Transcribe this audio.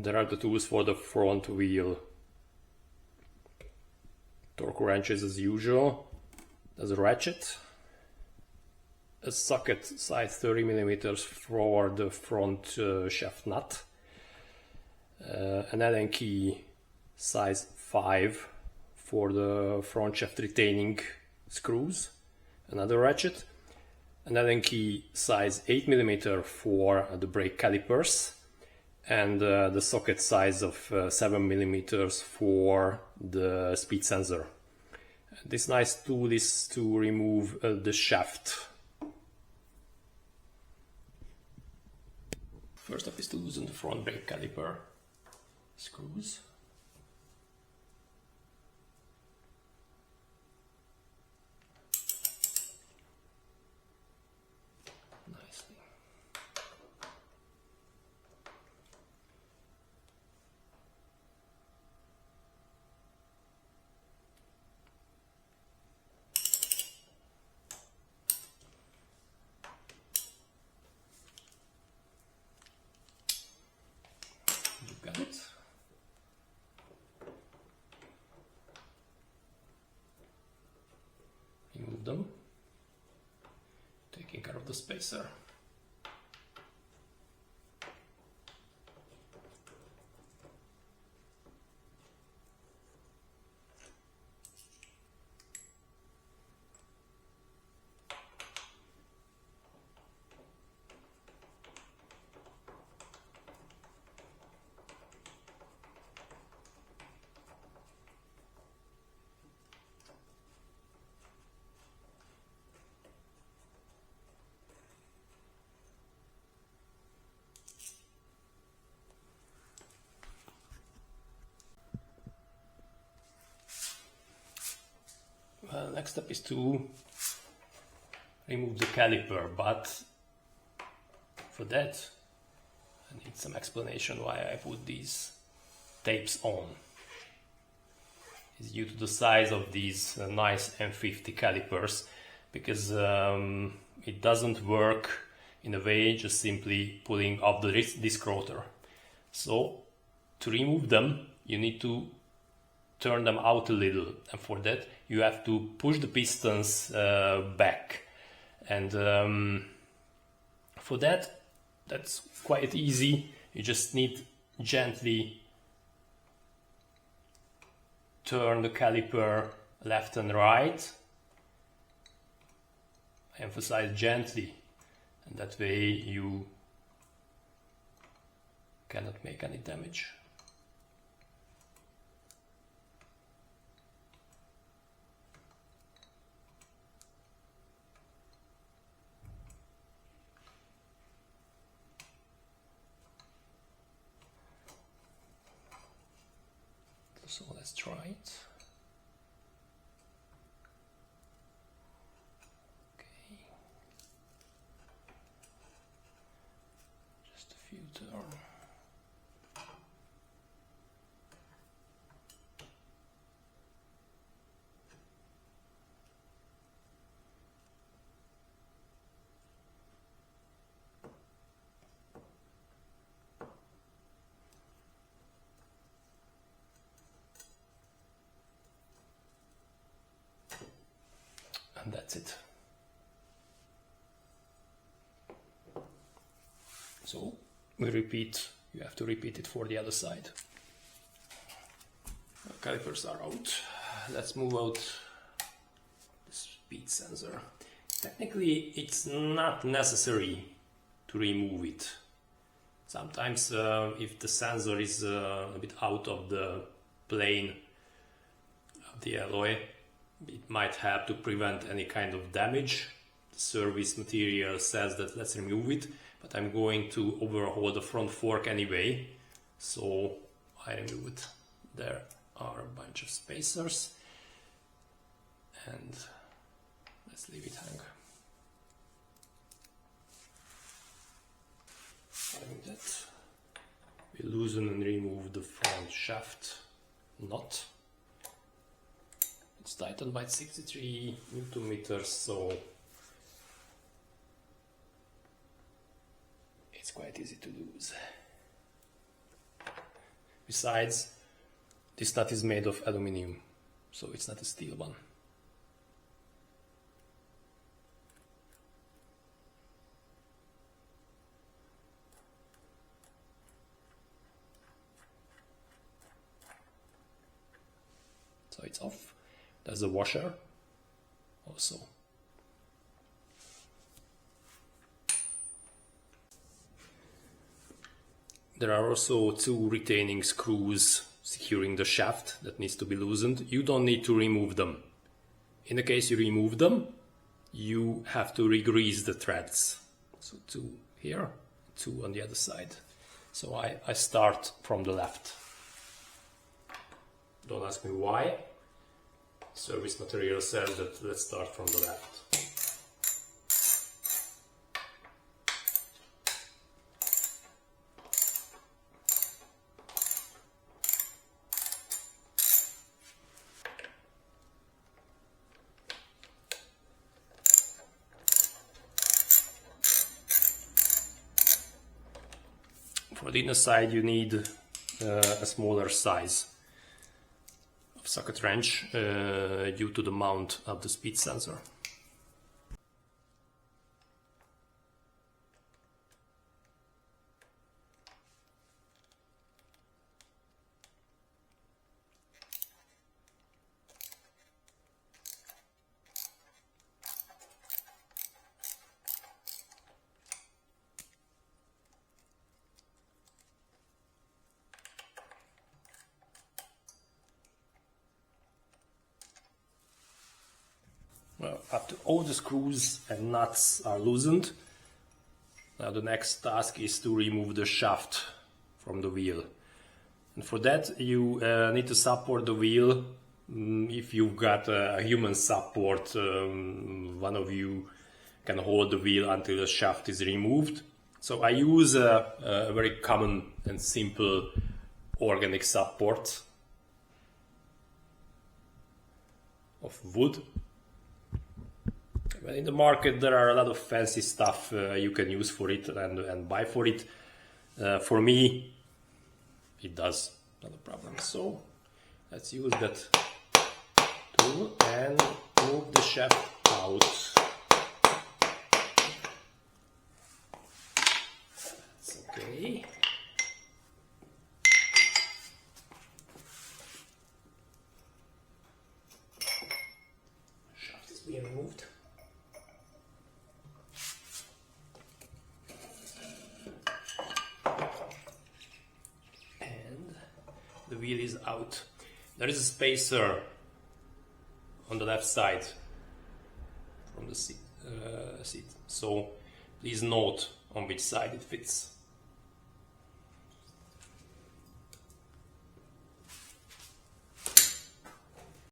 There are the tools for the front wheel. Torque wrenches as usual. There's a ratchet. A socket size 30 mm for the front shaft nut. An Allen key size 5 for the front shaft retaining screws. Another ratchet. An Allen key size 8 mm for the brake calipers. And the socket size of 7 mm for the speed sensor. This nice tool is to remove the shaft. First up is to loosen the front brake caliper screws. Nicely. You got it. Remove them, taking care of the spacer. Well, next step is to remove the caliper, but for that I need some explanation why I put these tapes on. It's due to the size of these nice M50 calipers, because it doesn't work in a way just simply pulling off the disc rotor. So to remove them you need to turn them out a little, and for that you have to push the pistons back, and for that's quite easy. You just need gently turn the caliper left and right. I emphasize gently, and that way you cannot make any damage. So let's try it. Okay. Just a few turns. And that's it. So we repeat, you have to repeat it for the other side. The calipers are out. Let's move out the speed sensor. Technically it's not necessary to remove it. Sometimes if the sensor is a bit out of the plane of the alloy, it might help to prevent any kind of damage. The service material says that let's remove it, but I'm going to overhaul the front fork anyway, so I remove it. There are a bunch of spacers, and let's leave it hang. Having that, we loosen and remove the front shaft nut. It's tightened by 63 Newton meters, so it's quite easy to lose. Besides, this nut is made of aluminum, so it's not a steel one. So it's off. There's a washer also. There are also two retaining screws securing the shaft that needs to be loosened. You don't need to remove them. In the case you remove them, you have to re-grease the threads. So two here, two on the other side. So I start from the left. Don't ask me why. Service material says that let's start from the left. For the inner side you need a smaller size of socket wrench due to the mount of the speed sensor. Well, after all the screws and nuts are loosened, now the next task is to remove the shaft from the wheel. And for that you need to support the wheel. If you've got a human support, one of you can hold the wheel until the shaft is removed. So I use a very common and simple organic support of wood. In the market there are a lot of fancy stuff you can use for it and buy for it. For me it does, not a problem. So let's use that tool and move the shaft out. That's okay. Shaft is being removed. The wheel is out. There is a spacer on the left side from the seat, so please note on which side it fits.